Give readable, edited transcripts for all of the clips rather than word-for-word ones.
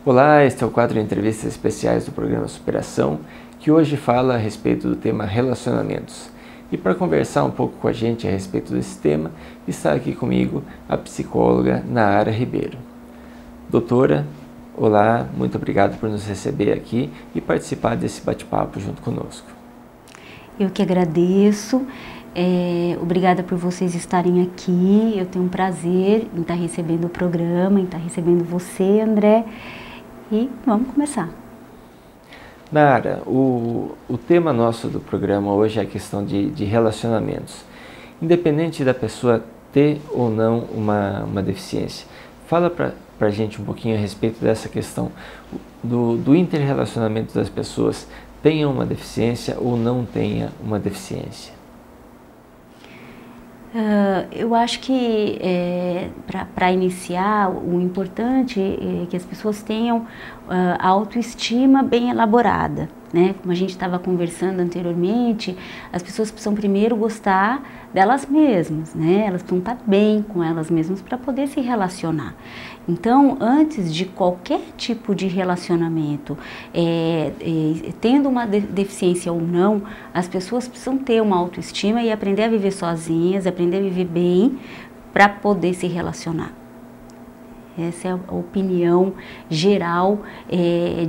Olá, este é o quadro de entrevistas especiais do programa Superação, que hoje fala a respeito do tema relacionamentos. E para conversar um pouco com a gente a respeito desse tema, está aqui comigo a psicóloga Nahara Ribeiro. Doutora, olá, muito obrigado por nos receber aqui e participar desse bate-papo junto conosco. Eu que agradeço. Obrigada por vocês estarem aqui. Eu tenho um prazer em estar recebendo o programa, em estar recebendo você, André. E vamos começar. Nahara, o tema nosso do programa hoje é a questão de relacionamentos. Independente da pessoa ter ou não uma deficiência, fala para a gente um pouquinho a respeito dessa questão do interrelacionamento das pessoas, tenha uma deficiência ou não tenha uma deficiência. Eu acho que para iniciar, o importante é que as pessoas tenham a autoestima bem elaborada, né? Como a gente estava conversando anteriormente, as pessoas precisam primeiro gostar delas mesmas, né? Elas precisam estar bem com elas mesmas para poder se relacionar. Então, antes de qualquer tipo de relacionamento, tendo uma deficiência ou não, as pessoas precisam ter uma autoestima e aprender a viver sozinhas, aprender a viver bem para poder se relacionar. Essa é a opinião geral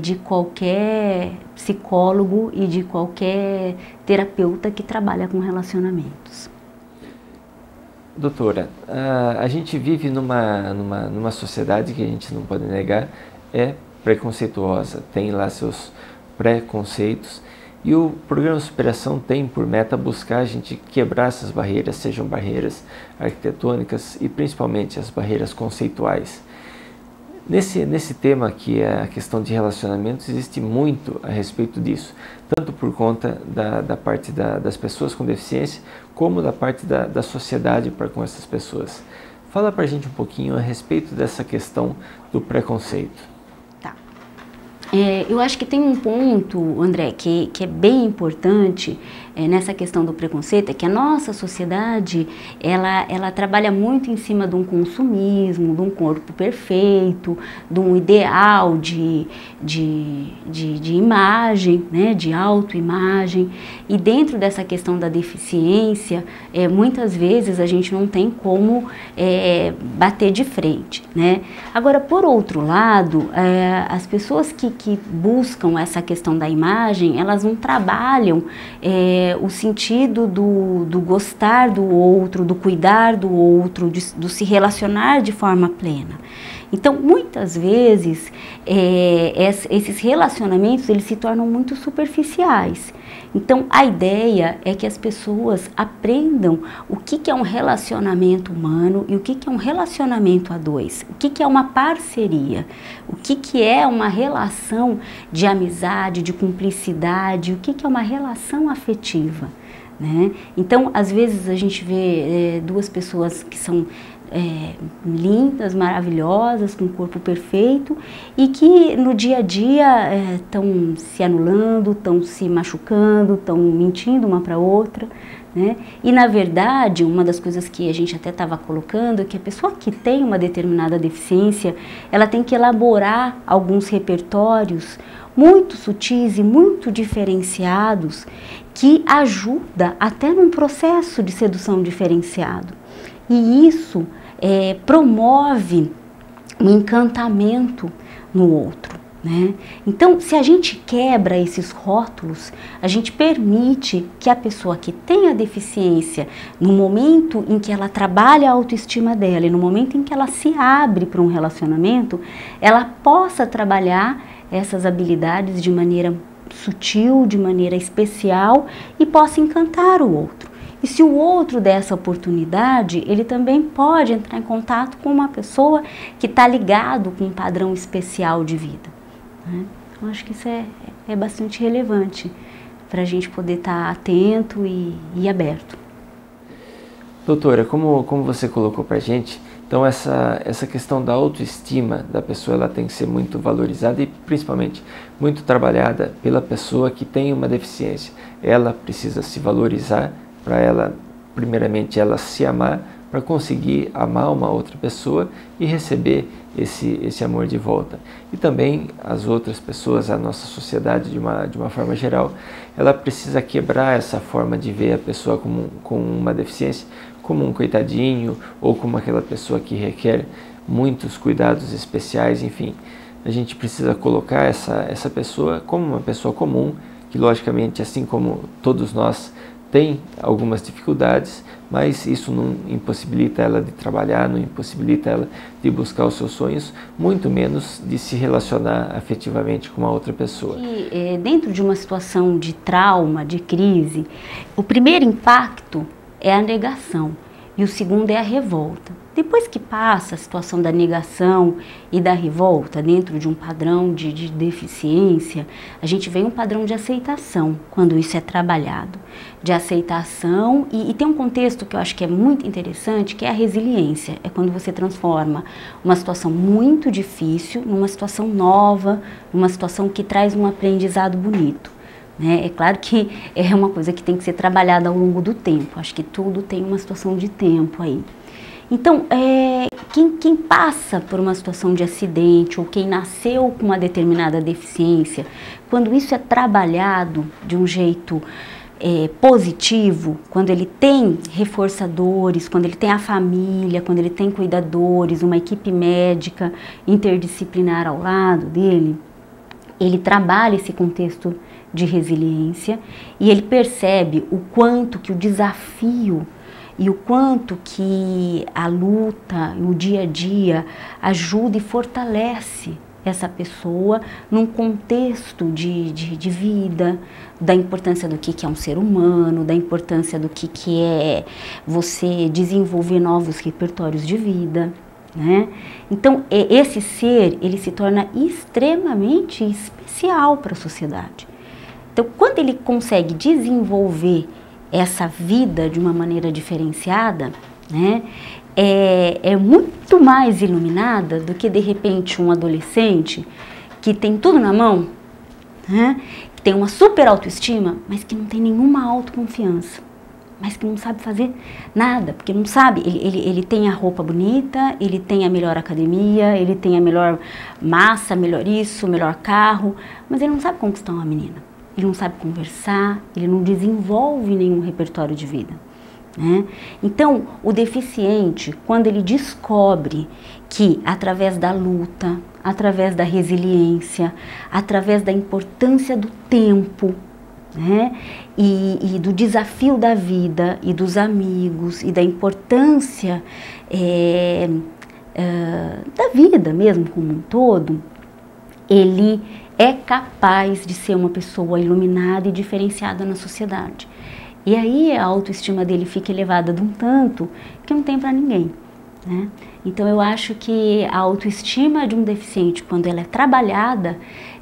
de qualquer psicólogo e de qualquer terapeuta que trabalha com relacionamentos. Doutora, a gente vive numa sociedade que a gente não pode negar, é preconceituosa, tem lá seus preconceitos, e o programa Superação tem por meta buscar a gente quebrar essas barreiras, sejam barreiras arquitetônicas e principalmente as barreiras conceituais. Nesse tema que é a questão de relacionamentos, existe muito a respeito disso, tanto por conta da parte das pessoas com deficiência, como da parte da sociedade para com essas pessoas. Fala para a gente um pouquinho a respeito dessa questão do preconceito. Tá. Eu acho que tem um ponto, André, que é bem importante nessa questão do preconceito, é que a nossa sociedade, ela trabalha muito em cima de um consumismo, de um corpo perfeito, de um ideal de imagem, né, de autoimagem, e dentro dessa questão da deficiência, muitas vezes a gente não tem como bater de frente, né? Agora, por outro lado, as pessoas que buscam essa questão da imagem, elas não trabalham o sentido do gostar do outro, do cuidar do outro, do se relacionar de forma plena. Então, muitas vezes, esses relacionamentos, eles se tornam muito superficiais. Então, a ideia é que as pessoas aprendam o que é um relacionamento humano e o que é um relacionamento a dois, o que é uma parceria, o que é uma relação de amizade, de cumplicidade, o que é uma relação afetiva, né? Então, às vezes a gente vê duas pessoas que são lindas, maravilhosas, com o corpo perfeito e que no dia a dia estão se anulando, estão se machucando, estão mentindo uma para outra, né? E na verdade, uma das coisas que a gente até estava colocando é que a pessoa que tem uma determinada deficiência, ela tem que elaborar alguns repertórios muito sutis e muito diferenciados que ajuda até num processo de sedução diferenciado. E isso promove um encantamento no outro, né? Então, se a gente quebra esses rótulos, a gente permite que a pessoa que tem a deficiência, no momento em que ela trabalha a autoestima dela e no momento em que ela se abre para um relacionamento, ela possa trabalhar essas habilidades de maneira sutil, de maneira especial e possa encantar o outro. E se o outro der essa oportunidade, ele também pode entrar em contato com uma pessoa que está ligado com um padrão especial de vida, né? Eu acho que isso é bastante relevante para a gente poder estar atento e aberto. Doutora, como você colocou para a gente, então essa questão da autoestima da pessoa, ela tem que ser muito valorizada e principalmente muito trabalhada pela pessoa que tem uma deficiência. Ela precisa se valorizar para ela, primeiramente, ela se amar para conseguir amar uma outra pessoa e receber esse amor de volta. E também as outras pessoas, a nossa sociedade de uma forma geral, ela precisa quebrar essa forma de ver a pessoa com uma deficiência, como um coitadinho ou como aquela pessoa que requer muitos cuidados especiais, enfim. A gente precisa colocar essa pessoa como uma pessoa comum, que logicamente, assim como todos nós, tem algumas dificuldades, mas isso não impossibilita ela de trabalhar, não impossibilita ela de buscar os seus sonhos, muito menos de se relacionar afetivamente com uma outra pessoa. E dentro de uma situação de trauma, de crise, o primeiro impacto é a negação e o segundo é a revolta. Depois que passa a situação da negação e da revolta dentro de um padrão de deficiência, a gente vê um padrão de aceitação quando isso é trabalhado. De aceitação e tem um contexto que eu acho que é muito interessante, que é a resiliência. É quando você transforma uma situação muito difícil numa situação nova, numa situação que traz um aprendizado bonito. É claro que é uma coisa que tem que ser trabalhada ao longo do tempo. Acho que tudo tem uma situação de tempo aí. Então, quem passa por uma situação de acidente ou quem nasceu com uma determinada deficiência, quando isso é trabalhado de um jeito positivo, quando ele tem reforçadores, quando ele tem a família, quando ele tem cuidadores, uma equipe médica interdisciplinar ao lado dele, ele trabalha esse contexto de resiliência e ele percebe o quanto que o desafio e o quanto que a luta, o dia a dia ajuda e fortalece essa pessoa num contexto de vida, da importância do que é um ser humano, da importância do que é você desenvolver novos repertórios de vida, né? Então, esse ser, ele se torna extremamente especial para a sociedade. Então, quando ele consegue desenvolver essa vida de uma maneira diferenciada, né, é muito mais iluminada do que, de repente, um adolescente que tem tudo na mão, né, que tem uma super autoestima, mas que não tem nenhuma autoconfiança, mas que não sabe fazer nada, porque não sabe, ele tem a roupa bonita, ele tem a melhor academia, ele tem a melhor massa, melhor isso, melhor carro, mas ele não sabe conquistar uma menina. Ele não sabe conversar, ele não desenvolve nenhum repertório de vida, né? Então, o deficiente, quando ele descobre que através da luta, através da resiliência, através da importância do tempo, né, e do desafio da vida e dos amigos e da importância da vida mesmo como um todo, ele é capaz de ser uma pessoa iluminada e diferenciada na sociedade. E aí a autoestima dele fica elevada de um tanto que não tem para ninguém, né? Então eu acho que a autoestima de um deficiente, quando ela é trabalhada,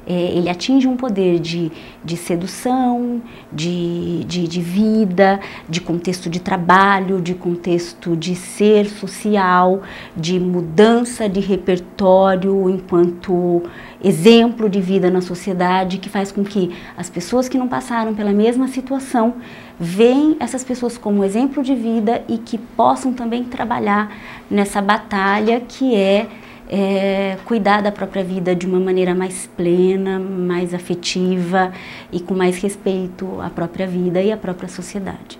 ele atinge um poder de sedução, de vida, de contexto de trabalho, de contexto de ser social, de mudança de repertório enquanto exemplo de vida na sociedade, que faz com que as pessoas que não passaram pela mesma situação veem essas pessoas como exemplo de vida e que possam também trabalhar nessa batalha que é cuidar da própria vida de uma maneira mais plena, mais afetiva e com mais respeito à própria vida e à própria sociedade.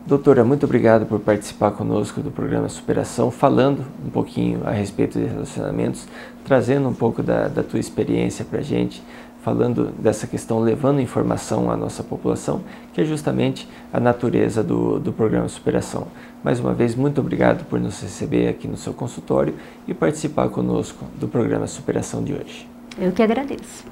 Doutora, muito obrigado por participar conosco do programa Superação, falando um pouquinho a respeito de relacionamentos, trazendo um pouco da tua experiência para a gente, falando dessa questão, levando informação à nossa população, que é justamente a natureza do programa Superação. Mais uma vez, muito obrigado por nos receber aqui no seu consultório e participar conosco do programa Superação de hoje. Eu que agradeço.